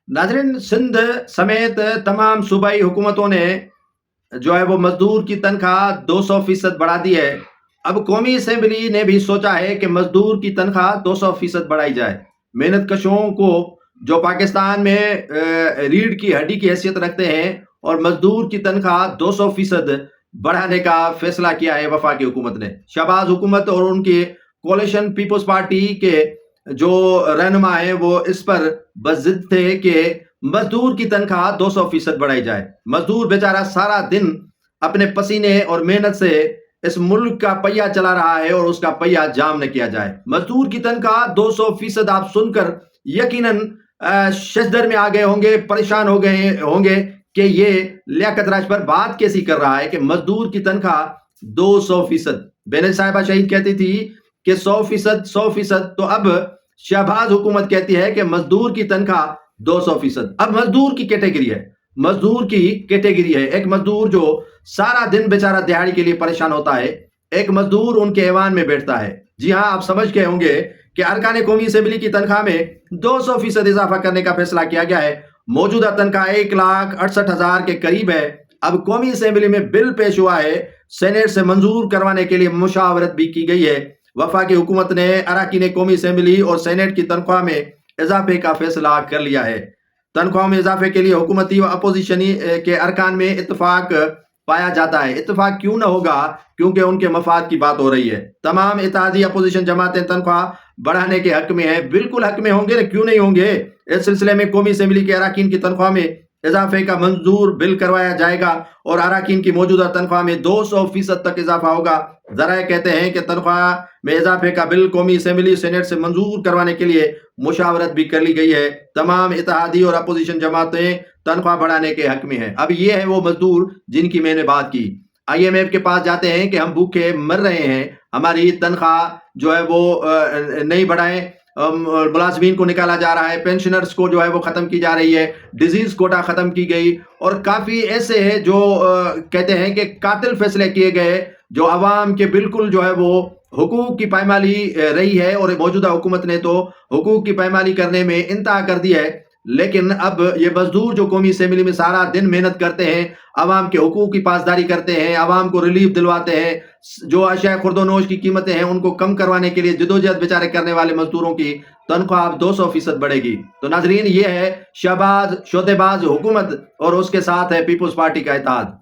नाजरीन, सिंध समेत तमाम सूबाई हुकूमतों ने जो है वो मजदूर की तनख्वाह 200% बढ़ा दी है। अब कौमी असेंबली ने भी सोचा है कि मजदूर की तनख्वाह 200% बढ़ाई जाए। मेहनत कशों को जो पाकिस्तान में रीढ़ की हड्डी की हैसियत रखते हैं और मजदूर की तनख्वाह 200% बढ़ाने का फैसला किया है वफाकी हुकूमत ने। शहबाज हुकूमत और उनके कोalition पीपल्स पार्टी के जो रहनुमा है वो इस पर बज़िद थे कि मजदूर की तनख्वाह 200% बढ़ाई जाए। मजदूर बेचारा सारा दिन अपने पसीने और मेहनत से इस मुल्क का पहिया चला रहा है और उसका पहिया जाम न किया जाए। मजदूर की तनख्वाह 200% आप सुनकर यकीनन शजदर में आ गए होंगे, परेशान हो गए होंगे कि ये लियाकत राजभर बात कैसी कर रहा है कि मजदूर की तनख्वाह 200%। बेनज़ीर साहिबा शहीद कहती थी कि 100%, 100%। तो अब शहबाज हुकूमत कहती है कि मजदूर की तनख्वाह 200%। अब मजदूर की कैटेगरी है, मजदूर की कैटेगरी है। एक मजदूर जो सारा दिन बेचारा दिहाड़ी के लिए परेशान होता है, एक मजदूर उनके ऐवान में बैठता है। जी हाँ, आप समझ गए होंगे कि अरकान कौमी असेंबली की तनख्वाह में 200% इजाफा करने का फैसला किया गया है। मौजूदा तनख्वाह 1,68,000 के करीब है। अब कौमी असेंबली में बिल पेश हुआ है, सेनेट से मंजूर करवाने के लिए मुशावरत भी की गई है। वफाकी हुकूमत ने अरकान कौमी असेंबली और सेनेट की तनख्वाह में इजाफे का फैसला कर लिया है। तनख्वाह में इजाफे के लिए हुकूमती व अपोजिशनी के अरकान में इत्तेफाक पाया जाता है। इत्तेफाक क्यों ना होगा? क्योंकि उनके मफाद की बात हो रही है। तमाम इत्तेहादी अपोजिशन जमातें तनख्वाह बढ़ाने के हक में हैं। बिल्कुल हक में होंगे, क्यों नहीं होंगे। इस सिलसिले में कौमी असेंबली के अरकान की तनख्वाह में इजाफे का मंजूर बिल करवाया जाएगा और अरकान की मौजूदा तनख्वाह में 200% तक इजाफा होगा। जराए कहते हैं कि तनख्वाह में इजाफे का बिल कौमी असेंबली सेनेट से मंजूर करवाने के लिए मुशावरत भी कर ली गई है। तमाम इत्तेहादी और अपोजिशन जमातें तनख्वाह बढ़ाने के हक में है। अब ये है वो मजदूर जिनकी मैंने बात की। IMF के पास जाते हैं कि हम भूखे मर रहे हैं, हमारी तनख्वाह जो है वो नहीं बढ़ाएं। मुलाजमीन को निकाला जा रहा है, पेंशनर्स को जो है वो खत्म की जा रही है, डिजीज कोटा खत्म की गई और काफी ऐसे हैं जो कहते हैं कि कातिल फैसले किए गए जो अवाम के बिल्कुल जो है वो हुकूक की पायमाली रही है। और मौजूदा हुकूमत ने तो हुकूक की पायमाली करने में इंतहा कर दी है। लेकिन अब ये मजदूर जो कौमी असेंबली में सारा दिन मेहनत करते हैं, आवाम के हुकूक की पासदारी करते हैं, आवाम को रिलीफ दिलवाते हैं, जो अशिया खुर्दोनोश की कीमतें हैं उनको कम करवाने के लिए जदोजहद बेचारे करने वाले मजदूरों की तनख्वाह अब 200% बढ़ेगी। तो नाजरीन, ये है शहबाज शोतेबाज हुकूमत और उसके साथ है पीपल्स पार्टी का इत्तेहाद।